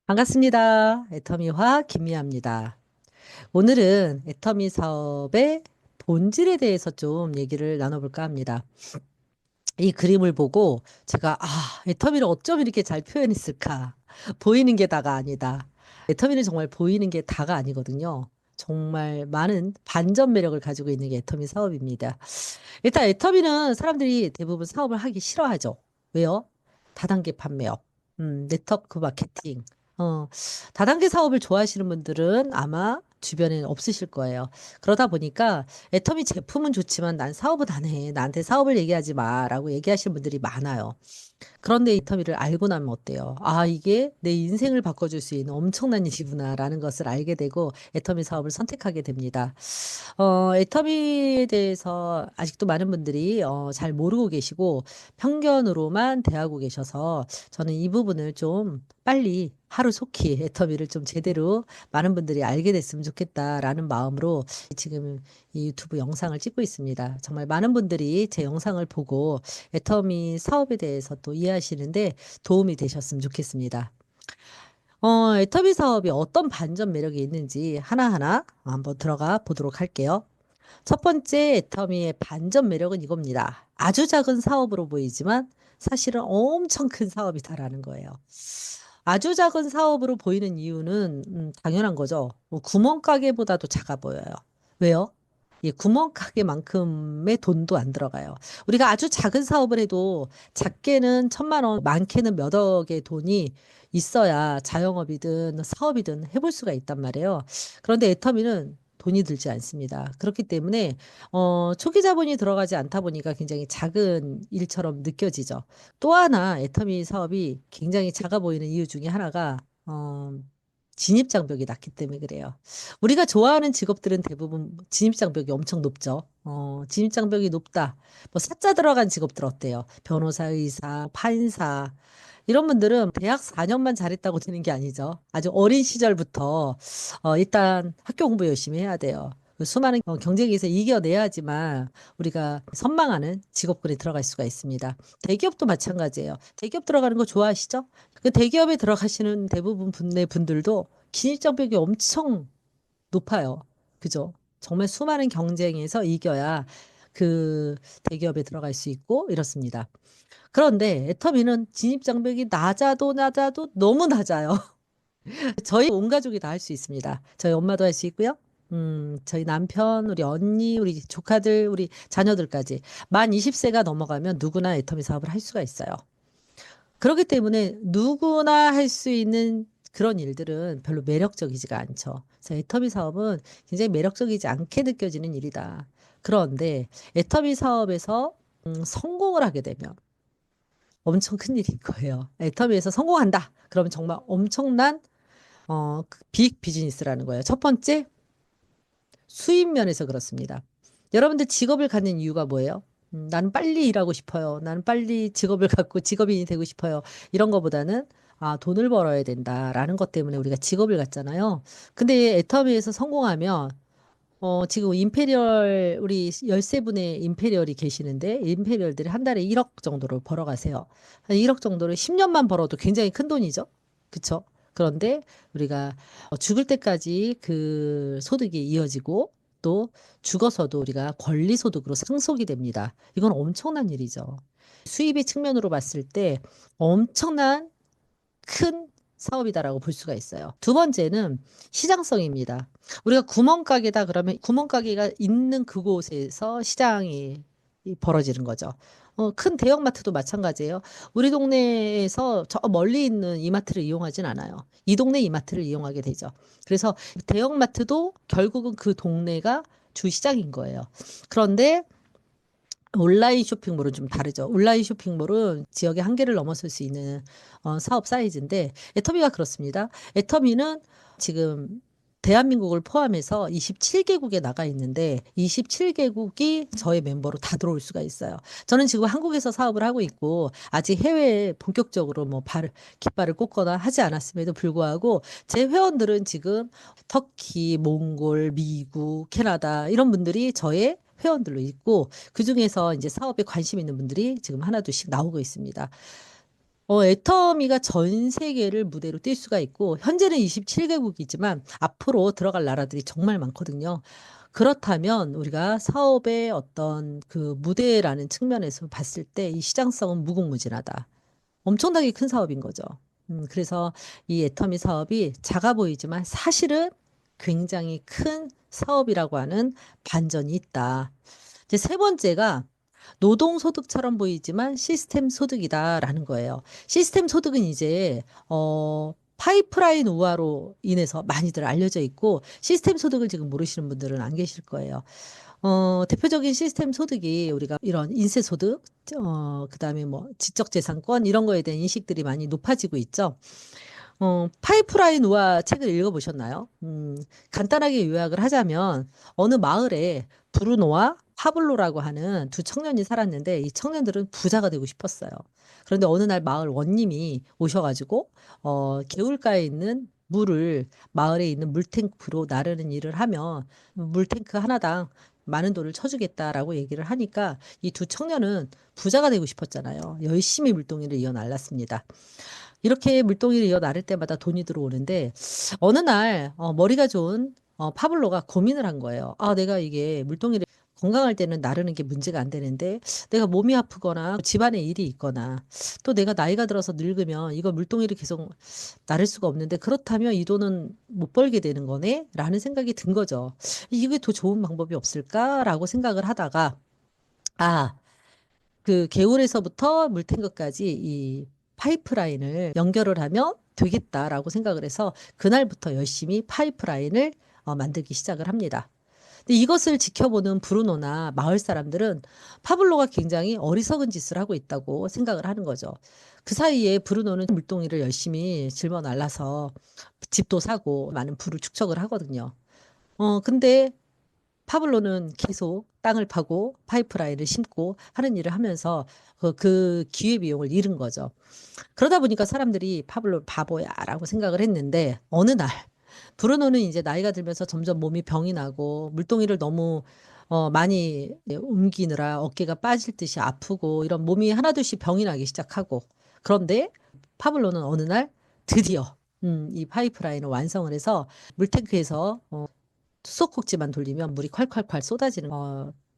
반갑습니다. 애터미화 김미아입니다. 오늘은 애터미 사업의 본질에 대해서 좀 얘기를 나눠볼까 합니다. 이 그림을 보고 제가, 애터미를 어쩜 이렇게 잘 표현했을까? 보이는 게 다가 아니다. 애터미는 정말 보이는 게 다가 아니거든요. 정말 많은 반전 매력을 가지고 있는 게 애터미 사업입니다. 일단 애터미는 사람들이 대부분 사업을 하기 싫어하죠. 왜요? 다단계 판매업, 네트워크 마케팅. 어, 다단계 사업을 좋아하시는 분들은 아마 주변에 없으실 거예요. 그러다 보니까 애터미 제품은 좋지만 난 사업은 안 해. 나한테 사업을 얘기하지 마. 라고 얘기하시는 분들이 많아요. 그런데 애터미를 알고 나면 어때요? 아, 이게 내 인생을 바꿔줄 수 있는 엄청난 일이구나라는 것을 알게 되고 애터미 사업을 선택하게 됩니다. 애터미에 대해서 아직도 많은 분들이 잘 모르고 계시고 편견으로만 대하고 계셔서 저는 이 부분을 좀 빨리 하루속히 애터미를 좀 제대로 많은 분들이 알게 됐으면 좋겠다라는 마음으로 지금 이 유튜브 영상을 찍고 있습니다. 정말 많은 분들이 제 영상을 보고 애터미 사업에 대해서 또 이해하시는데 도움이 되셨으면 좋겠습니다. 애터미 사업이 어떤 반전 매력이 있는지 하나하나 한번 들어가 보도록 할게요. 첫 번째 애터미의 반전 매력은 이겁니다. 아주 작은 사업으로 보이지만 사실은 엄청 큰 사업이다라는 거예요. 아주 작은 사업으로 보이는 이유는 당연한 거죠. 뭐 구멍가게보다도 작아 보여요. 왜요? 이 구멍가게만큼의 돈도 안 들어가요. 우리가 아주 작은 사업을 해도 작게는 1,000만 원, 많게는 몇 억의 돈이 있어야 자영업이든 사업이든 해볼 수가 있단 말이에요. 그런데 애터미는 돈이 들지 않습니다. 그렇기 때문에 초기 자본이 들어가지 않다 보니까 굉장히 작은 일처럼 느껴지죠. 또 하나 애터미 사업이 굉장히 작아 보이는 이유 중에 하나가 진입장벽이 낮기 때문에 그래요. 우리가 좋아하는 직업들은 대부분 진입장벽이 엄청 높죠. 진입장벽이 높다. 뭐 사자 들어간 직업들 어때요? 변호사, 의사, 판사. 이런 분들은 대학 4년만 잘했다고 되는 게 아니죠. 아주 어린 시절부터 일단 학교 공부 열심히 해야 돼요. 그 수많은 경쟁에서 이겨내야지만 우리가 선망하는 직업군에 들어갈 수가 있습니다. 대기업도 마찬가지예요. 대기업 들어가는 거 좋아하시죠? 그 대기업에 들어가시는 대부분 분들도 진입장벽이 엄청 높아요. 그죠? 정말 수많은 경쟁에서 이겨야 그 대기업에 들어갈 수 있고 이렇습니다. 그런데 애터미는 진입장벽이 낮아도 너무 낮아요. 저희 온 가족이 다 할 수 있습니다. 저희 엄마도 할 수 있고요. 저희 남편, 우리 언니, 우리 조카들, 우리 자녀들까지 만 20세가 넘어가면 누구나 애터미 사업을 할 수가 있어요. 그렇기 때문에 누구나 할 수 있는 그런 일들은 별로 매력적이지가 않죠. 그래서 애터미 사업은 굉장히 매력적이지 않게 느껴지는 일이다. 그런데 애터미 사업에서 성공을 하게 되면 엄청 큰 일인 거예요. 애터미에서 성공한다. 그러면 정말 엄청난 빅 비즈니스라는 거예요. 첫 번째, 수입 면에서 그렇습니다. 여러분들 직업을 갖는 이유가 뭐예요? 나는 빨리 일하고 싶어요. 나는 빨리 직업을 갖고 직업인이 되고 싶어요. 이런 거보다는 돈을 벌어야 된다라는 것 때문에 우리가 직업을 갖잖아요. 근데 애터미에서 성공하면 지금 임페리얼 우리 13분의 임페리얼이 계시는데 임페리얼들이 한 달에 1억 정도를 벌어가세요. 한 1억 정도를 10년만 벌어도 굉장히 큰 돈이죠. 그쵸? 그런데 우리가 죽을 때까지 그 소득이 이어지고 또 죽어서도 우리가 권리소득으로 상속이 됩니다. 이건 엄청난 일이죠. 수입의 측면으로 봤을 때 엄청난 큰 사업이다라고 볼 수가 있어요. 두 번째는 시장성입니다. 우리가 구멍가게다 그러면 구멍가게가 있는 그곳에서 시장이 벌어지는 거죠. 큰 대형마트도 마찬가지예요. 우리 동네에서 저 멀리 있는 이마트를 이용하진 않아요. 이 동네 이마트를 이용하게 되죠. 그래서 대형마트도 결국은 그 동네가 주시장인 거예요. 그런데 온라인 쇼핑몰은 좀 다르죠. 온라인 쇼핑몰은 지역의 한계를 넘어설 수 있는 사업 사이즈인데 애터미가 그렇습니다. 애터미는 지금 대한민국을 포함해서 27개국에 나가 있는데 27개국이 저의 멤버로 다 들어올 수가 있어요. 저는 지금 한국에서 사업을 하고 있고 아직 해외에 본격적으로 뭐 깃발을 꽂거나 하지 않았음에도 불구하고 제 회원들은 지금 터키, 몽골, 미국, 캐나다 이런 분들이 저의 회원들로 있고 그중에서 이제 사업에 관심 있는 분들이 지금 하나둘씩 나오고 있습니다. 애터미가 전 세계를 무대로 뛸 수가 있고, 현재는 27개국이지만 앞으로 들어갈 나라들이 정말 많거든요. 그렇다면 우리가 사업의 어떤 그 무대라는 측면에서 봤을 때 이 시장성은 무궁무진하다. 엄청나게 큰 사업인 거죠. 그래서 이 애터미 사업이 작아 보이지만 사실은 굉장히 큰 사업이라고 하는 반전이 있다. 이제 세 번째가 노동소득처럼 보이지만 시스템 소득이다라는 거예요. 시스템 소득은 이제 파이프라인 우화로 인해서 많이들 알려져 있고, 시스템 소득을 지금 모르시는 분들은 안 계실 거예요. 대표적인 시스템 소득이 우리가 이런 인세 소득, 그다음에 뭐 지적재산권 이런 거에 대한 인식들이 많이 높아지고 있죠. 파이프라인 우화 책을 읽어보셨나요? 간단하게 요약을 하자면 어느 마을에 브루노와 파블로라고 하는 두 청년이 살았는데, 이 청년들은 부자가 되고 싶었어요. 그런데 어느 날 마을 원님이 오셔가지고 개울가에 있는 물을 마을에 있는 물탱크로 나르는 일을 하면 물탱크 하나당 많은 돈을 쳐주겠다라고 얘기를 하니까 이 두 청년은 부자가 되고 싶었잖아요. 열심히 물동이를 이어 날랐습니다. 이렇게 물동이를 이어 나를 때마다 돈이 들어오는데, 어느 날 머리가 좋은 파블로가 고민을 한 거예요. 아, 내가 이게 물동이를 건강할 때는 나르는 게 문제가 안 되는데, 내가 몸이 아프거나 집안에 일이 있거나 또 내가 나이가 들어서 늙으면 이거 물동이를 계속 나를 수가 없는데, 그렇다면 이 돈은 못 벌게 되는 거네? 라는 생각이 든 거죠. 이게 더 좋은 방법이 없을까라고 생각을 하다가, 아, 그 개울에서부터 물탱크까지 이 파이프라인을 연결을 하면 되겠다라고 생각을 해서 그날부터 열심히 파이프라인을 만들기 시작을 합니다. 근데 이것을 지켜보는 브루노나 마을 사람들은 파블로가 굉장히 어리석은 짓을 하고 있다고 생각을 하는 거죠. 그 사이에 브루노는 물동이를 열심히 짊어 날라서 집도 사고 많은 부를 축적을 하거든요. 근데 파블로는 계속 땅을 파고 파이프라인을 심고 하는 일을 하면서 그 기회비용을 잃은 거죠. 그러다 보니까 사람들이 파블로 바보야라고 생각을 했는데, 어느 날 브루노는 이제 나이가 들면서 점점 몸이 병이 나고 물동이를 너무 많이 옮기느라 어깨가 빠질 듯이 아프고 이런 몸이 하나둘씩 병이 나기 시작하고, 그런데 파블로는 어느 날 드디어 이 파이프라인을 완성을 해서 물탱크에서 수소꼭지만 돌리면 물이 콸콸콸 쏟아지는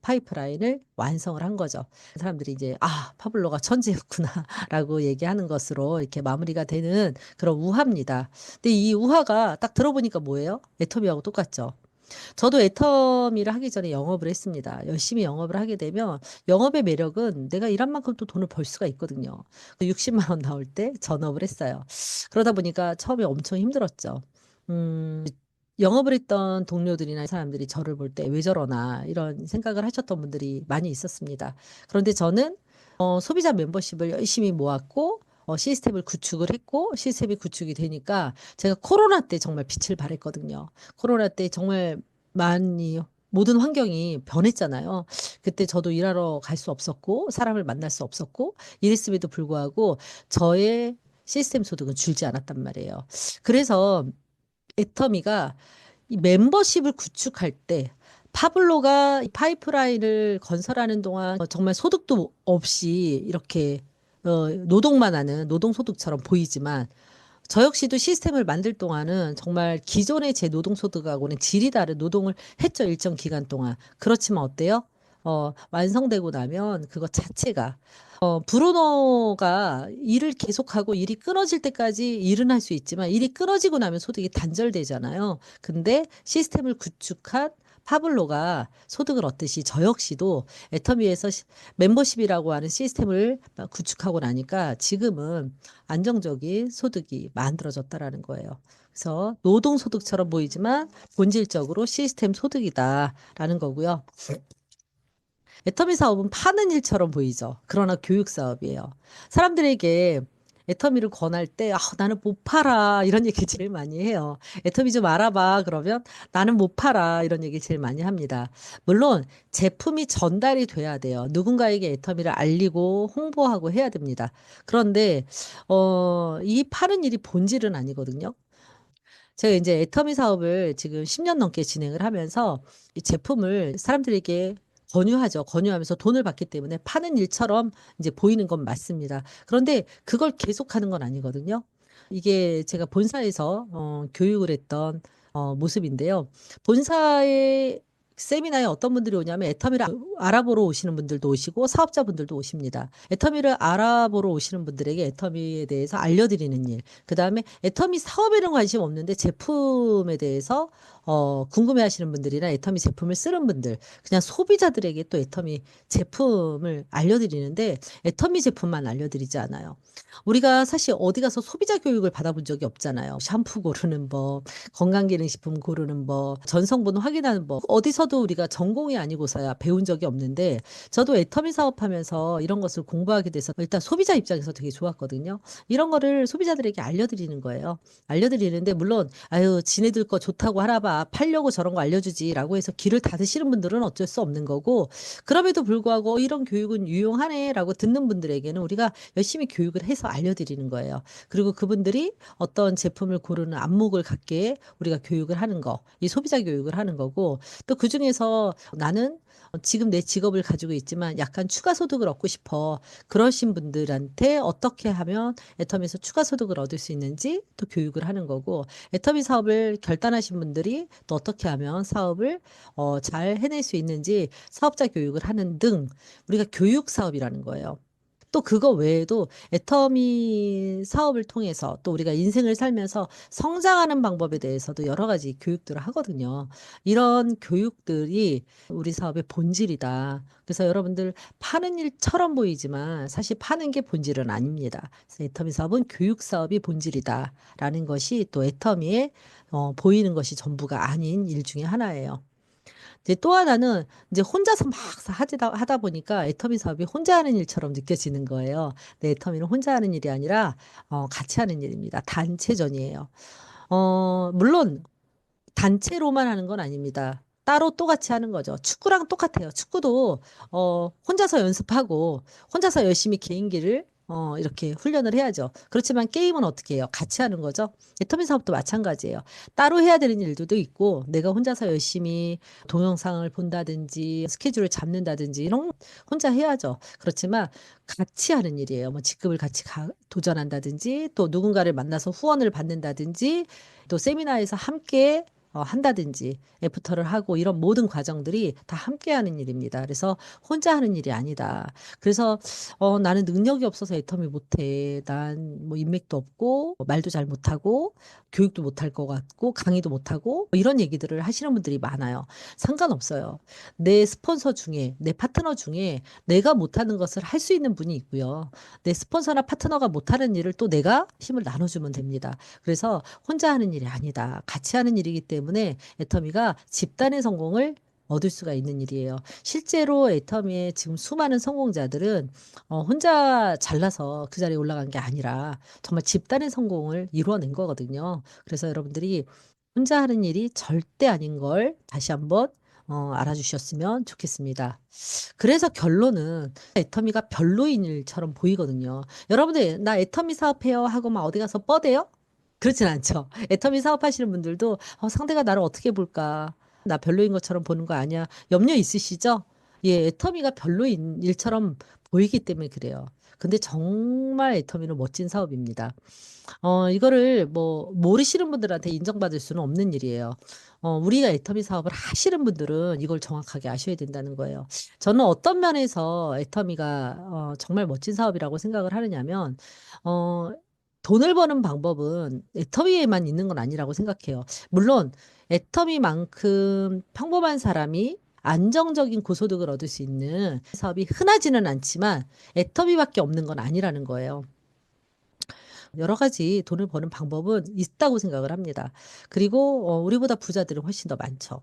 파이프라인을 완성을 한 거죠. 사람들이 이제 파블로가 천재였구나라고 얘기하는 것으로 이렇게 마무리가 되는 그런 우화입니다. 근데 이 우화가 딱 들어보니까 뭐예요? 애터미하고 똑같죠. 저도 애터미를 하기 전에 영업을 했습니다. 열심히 영업을 하게 되면 영업의 매력은 내가 일한 만큼 또 돈을 벌 수가 있거든요. 60만 원 나올 때 전업을 했어요. 그러다 보니까 처음에 엄청 힘들었죠. 음, 영업을 했던 동료들이나 사람들이 저를 볼 때 왜 저러나 이런 생각을 하셨던 분들이 많이 있었습니다. 그런데 저는 소비자 멤버십을 열심히 모았고 시스템을 구축을 했고, 시스템이 구축이 되니까 제가 코로나 때 정말 빛을 발했거든요. 코로나 때 정말 많이 모든 환경이 변했잖아요. 그때 저도 일하러 갈 수 없었고 사람을 만날 수 없었고 이랬음에도 불구하고 저의 시스템 소득은 줄지 않았단 말이에요. 그래서 애터미가 이 멤버십을 구축할 때 파블로가 이 파이프라인을 건설하는 동안 정말 소득도 없이 이렇게 노동만 하는 노동소득처럼 보이지만, 저 역시도 시스템을 만들 동안은 정말 기존의 제 노동소득하고는 질이 다른 노동을 했죠, 일정 기간 동안. 그렇지만 어때요? 완성되고 나면 그것 자체가 브루노가 일을 계속하고 일이 끊어질 때까지 일은 할 수 있지만 일이 끊어지고 나면 소득이 단절되잖아요. 근데 시스템을 구축한 파블로가 소득을 얻듯이 저 역시도 애터미에서 멤버십이라고 하는 시스템을 구축하고 나니까 지금은 안정적인 소득이 만들어졌다라는 거예요. 그래서 노동소득처럼 보이지만 본질적으로 시스템 소득이다라는 거고요. 애터미 사업은 파는 일처럼 보이죠. 그러나 교육 사업이에요. 사람들에게 애터미를 권할 때 나는 못 팔아 이런 얘기 제일 많이 해요. 애터미 좀 알아봐 그러면 나는 못 팔아 이런 얘기 제일 많이 합니다. 물론 제품이 전달이 돼야 돼요. 누군가에게 애터미를 알리고 홍보하고 해야 됩니다. 그런데 이 파는 일이 본질은 아니거든요. 제가 이제 애터미 사업을 지금 10년 넘게 진행을 하면서 이 제품을 사람들에게 권유하죠. 권유하면서 돈을 받기 때문에 파는 일처럼 이제 보이는 건 맞습니다. 그런데 그걸 계속하는 건 아니거든요. 이게 제가 본사에서 교육을 했던 모습인데요. 본사의 세미나에 어떤 분들이 오냐면 애터미를 알아보러 오시는 분들도 오시고 사업자분들도 오십니다. 애터미를 알아보러 오시는 분들에게 애터미에 대해서 알려드리는 일. 그다음에 애터미 사업에는 관심 없는데 제품에 대해서 궁금해하시는 분들이나 애터미 제품을 쓰는 분들, 그냥 소비자들에게 또 애터미 제품을 알려드리는데 애터미 제품만 알려드리지 않아요. 우리가 사실 어디 가서 소비자 교육을 받아본 적이 없잖아요. 샴푸 고르는 법, 건강기능식품 고르는 법, 전성분 확인하는 법. 어디서도 우리가 전공이 아니고서야 배운 적이 없는데 저도 애터미 사업하면서 이런 것을 공부하게 돼서 일단 소비자 입장에서 되게 좋았거든요. 이런 거를 소비자들에게 알려드리는 거예요. 알려드리는데 물론 아유 지네들 거 좋다고 하나 봐. 팔려고 저런 거 알려주지라고 해서 귀를 닫으시는 분들은 어쩔 수 없는 거고 그럼에도 불구하고 이런 교육은 유용하네라고 듣는 분들에게는 우리가 열심히 교육을 해서 알려드리는 거예요. 그리고 그분들이 어떤 제품을 고르는 안목을 갖게 우리가 교육을 하는 거, 이 소비자 교육을 하는 거고 또 그중에서 나는 지금 내 직업을 가지고 있지만 약간 추가 소득을 얻고 싶어. 그러신 분들한테 어떻게 하면 애터미에서 추가 소득을 얻을 수 있는지 또 교육을 하는 거고 애터미 사업을 결단하신 분들이 또 어떻게 하면 사업을 잘 해낼 수 있는지 사업자 교육을 하는 등 우리가 교육 사업이라는 거예요. 또 그거 외에도 애터미 사업을 통해서 또 우리가 인생을 살면서 성장하는 방법에 대해서도 여러 가지 교육들을 하거든요. 이런 교육들이 우리 사업의 본질이다. 그래서 여러분들 파는 일처럼 보이지만 사실 파는 게 본질은 아닙니다. 그래서 애터미 사업은 교육 사업이 본질이다라는 것이 또 애터미에 보이는 것이 전부가 아닌 일 중에 하나예요. 이제 또 하나는 이제 혼자서 막 하다 보니까 애터미 사업이 혼자 하는 일처럼 느껴지는 거예요. 근데 애터미는 혼자 하는 일이 아니라 같이 하는 일입니다. 단체전이에요. 물론 단체로만 하는 건 아닙니다. 따로 또 같이 하는 거죠. 축구랑 똑같아요. 축구도 혼자서 연습하고 혼자서 열심히 개인기를 이렇게 훈련을 해야죠. 그렇지만 게임은 어떻게 해요? 같이 하는 거죠. 애터미 사업도 마찬가지예요. 따로 해야 되는 일들도 있고 내가 혼자서 열심히 동영상을 본다든지 스케줄을 잡는다든지 이런 거 혼자 해야죠. 그렇지만 같이 하는 일이에요. 뭐 직급을 같이 도전한다든지 또 누군가를 만나서 후원을 받는다든지 또 세미나에서 함께 한다든지 애프터를 하고 이런 모든 과정들이 다 함께 하는 일입니다. 그래서 혼자 하는 일이 아니다. 그래서 나는 능력이 없어서 애터미 못해. 난 뭐 인맥도 없고 말도 잘 못하고 교육도 못할 것 같고 강의도 못하고 뭐 이런 얘기들을 하시는 분들이 많아요. 상관없어요. 내 스폰서 중에 내 파트너 중에 내가 못하는 것을 할 수 있는 분이 있고요. 내 스폰서나 파트너가 못하는 일을 또 내가 힘을 나눠주면 됩니다. 그래서 혼자 하는 일이 아니다. 같이 하는 일이기 때문에 애터미가 집단의 성공을 얻을 수가 있는 일이에요. 실제로 애터미의 지금 수많은 성공자들은 혼자 잘나서 그 자리에 올라간 게 아니라 정말 집단의 성공을 이루어낸 거거든요. 그래서 여러분들이 혼자 하는 일이 절대 아닌 걸 다시 한번 알아주셨으면 좋겠습니다. 그래서 결론은 애터미가 별로인 일처럼 보이거든요. 여러분들 나 애터미 사업해요 하고 막 어디 가서 뻗대요? 그렇진 않죠. 애터미 사업하시는 분들도 상대가 나를 어떻게 볼까? 나 별로인 것처럼 보는 거 아니야? 염려 있으시죠? 예, 애터미가 별로인 일처럼 보이기 때문에 그래요. 근데 정말 애터미는 멋진 사업입니다. 이거를 뭐 모르시는 분들한테 인정받을 수는 없는 일이에요. 우리가 애터미 사업을 하시는 분들은 이걸 정확하게 아셔야 된다는 거예요. 저는 어떤 면에서 애터미가 정말 멋진 사업이라고 생각을 하느냐면 어, 돈을 버는 방법은 애터미에만 있는 건 아니라고 생각해요. 물론 애터미만큼 평범한 사람이 안정적인 고소득을 얻을 수 있는 사업이 흔하지는 않지만 애터미밖에 없는 건 아니라는 거예요. 여러 가지 돈을 버는 방법은 있다고 생각을 합니다. 그리고 우리보다 부자들은 훨씬 더 많죠.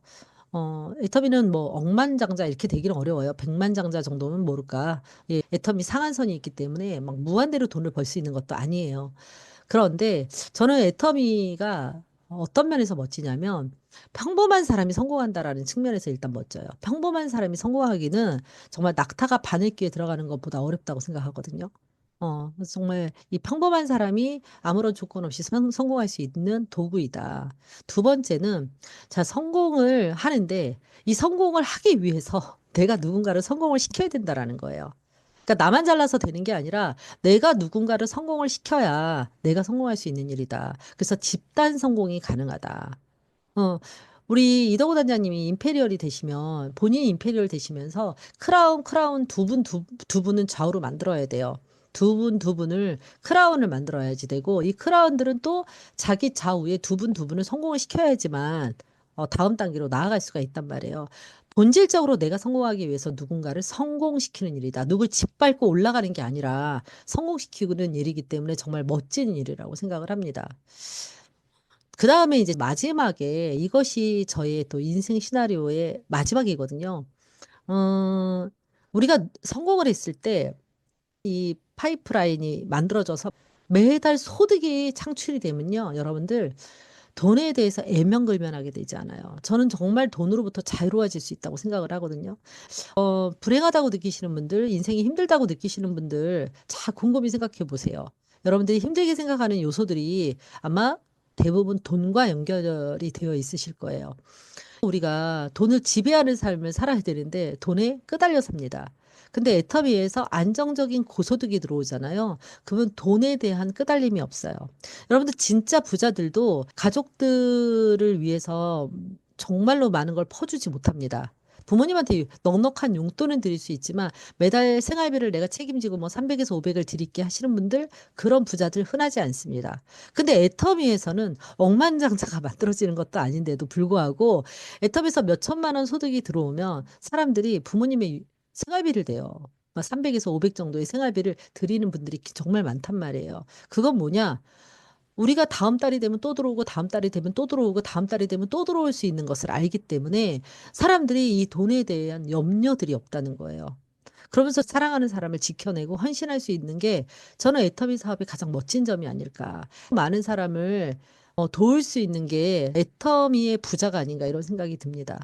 애터미는 뭐 억만장자 이렇게 되기는 어려워요. 백만장자 정도는 모를까. 예, 애터미 상한선이 있기 때문에 막 무한대로 돈을 벌 수 있는 것도 아니에요. 그런데 저는 애터미가 어떤 면에서 멋지냐면 평범한 사람이 성공한다라는 측면에서 일단 멋져요. 평범한 사람이 성공하기는 정말 낙타가 바늘귀에 들어가는 것보다 어렵다고 생각하거든요. 그래서 정말 이 평범한 사람이 아무런 조건 없이 성공할 수 있는 도구이다. 두 번째는 자, 성공을 하는데 이 성공을 하기 위해서 내가 누군가를 성공을 시켜야 된다라는 거예요. 그러니까 나만 잘나서 되는 게 아니라 내가 누군가를 성공을 시켜야 내가 성공할 수 있는 일이다. 그래서 집단 성공이 가능하다. 어, 우리 이덕호 단장님이 임페리얼이 되시면 본인이 임페리얼 되시면서 크라운 두 분은 좌우로 만들어야 돼요. 두 분을 크라운을 만들어야지 되고 이 크라운들은 또 자기 좌우에 두 분을 성공을 시켜야지만 다음 단계로 나아갈 수가 있단 말이에요. 본질적으로 내가 성공하기 위해서 누군가를 성공시키는 일이다. 누굴 짓밟고 올라가는 게 아니라 성공시키는 일이기 때문에 정말 멋진 일이라고 생각을 합니다. 그 다음에 이제 마지막에 이것이 저의 또 인생 시나리오의 마지막이거든요. 어, 우리가 성공을 했을 때 이 파이프라인이 만들어져서 매달 소득이 창출이 되면요. 여러분들 돈에 대해서 애명글면하게 되지 않아요. 저는 정말 돈으로부터 자유로워질 수 있다고 생각을 하거든요. 불행하다고 느끼시는 분들, 인생이 힘들다고 느끼시는 분들, 자, 곰곰이 생각해 보세요. 여러분들이 힘들게 생각하는 요소들이 아마 대부분 돈과 연결이 되어 있으실 거예요. 우리가 돈을 지배하는 삶을 살아야 되는데 돈에 끄달려 삽니다. 근데 애터미에서 안정적인 고소득이 들어오잖아요. 그러면 돈에 대한 끄달림이 없어요. 여러분들 진짜 부자들도 가족들을 위해서 정말로 많은 걸 퍼주지 못합니다. 부모님한테 넉넉한 용돈은 드릴 수 있지만 매달 생활비를 내가 책임지고 뭐 300에서 500을 드릴게 하시는 분들 그런 부자들 흔하지 않습니다. 근데 애터미에서는 억만장자가 만들어지는 것도 아닌데도 불구하고 애터미에서 몇 천만 원 소득이 들어오면 사람들이 부모님의 생활비를 대요. 300에서 500 정도의 생활비를 드리는 분들이 정말 많단 말이에요. 그건 뭐냐? 우리가 다음 달이 되면 또 들어오고 다음 달이 되면 또 들어오고 다음 달이 되면 또 들어올 수 있는 것을 알기 때문에 사람들이 이 돈에 대한 염려들이 없다는 거예요. 그러면서 사랑하는 사람을 지켜내고 헌신할 수 있는 게 저는 애터미 사업의 가장 멋진 점이 아닐까. 많은 사람을 도울 수 있는 게 애터미의 부자가 아닌가 이런 생각이 듭니다.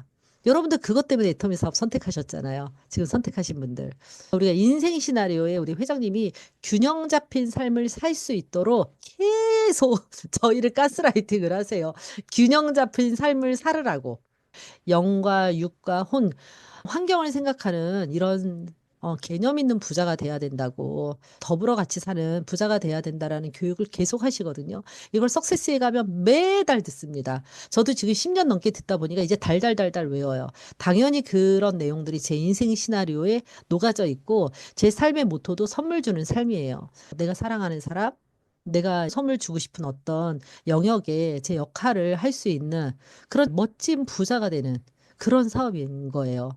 여러분들 그것 때문에 애터미 사업 선택하셨잖아요. 지금 선택하신 분들. 우리가 인생 시나리오에 우리 회장님이 균형 잡힌 삶을 살 수 있도록 계속 저희를 가스라이팅을 하세요. 균형 잡힌 삶을 살으라고. 영과 육과 혼, 환경을 생각하는 이런 개념 있는 부자가 돼야 된다고 더불어 같이 사는 부자가 돼야 된다라는 교육을 계속 하시거든요. 이걸 석세스에 가면 매달 듣습니다. 저도 지금 10년 넘게 듣다 보니까 이제 달달달달 외워요. 당연히 그런 내용들이 제 인생 시나리오에 녹아져 있고 제 삶의 모토도 선물 주는 삶이에요. 내가 사랑하는 사람, 내가 선물 주고 싶은 어떤 영역에 제 역할을 할 수 있는 그런 멋진 부자가 되는 그런 사업인 거예요.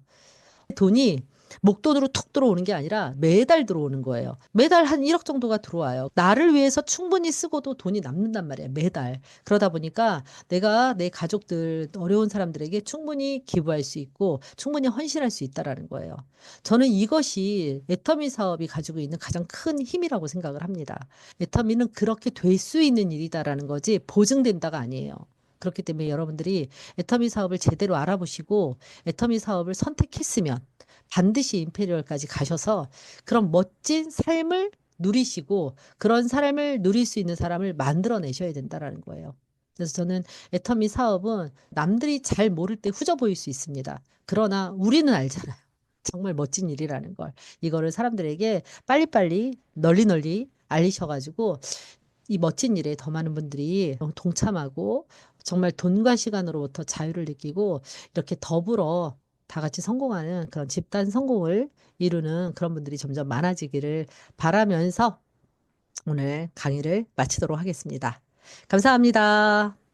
돈이 목돈으로 툭 들어오는 게 아니라 매달 들어오는 거예요. 매달 한 1억 정도가 들어와요. 나를 위해서 충분히 쓰고도 돈이 남는단 말이에요. 매달. 그러다 보니까 내가 내 가족들, 어려운 사람들에게 충분히 기부할 수 있고 충분히 헌신할 수 있다라는 거예요. 저는 이것이 애터미 사업이 가지고 있는 가장 큰 힘이라고 생각을 합니다. 애터미는 그렇게 될 수 있는 일이다라는 거지 보증된다가 아니에요. 그렇기 때문에 여러분들이 애터미 사업을 제대로 알아보시고 애터미 사업을 선택했으면 반드시 임페리얼까지 가셔서 그런 멋진 삶을 누리시고 그런 삶을 누릴 수 있는 사람을 만들어내셔야 된다라는 거예요. 그래서 저는 애터미 사업은 남들이 잘 모를 때 후져 보일 수 있습니다. 그러나 우리는 알잖아요. 정말 멋진 일이라는 걸. 이거를 사람들에게 빨리빨리 널리 알리셔가지고 이 멋진 일에 더 많은 분들이 동참하고 정말 돈과 시간으로부터 자유를 느끼고 이렇게 더불어 다 같이 성공하는 그런 집단 성공을 이루는 그런 분들이 점점 많아지기를 바라면서 오늘 강의를 마치도록 하겠습니다. 감사합니다.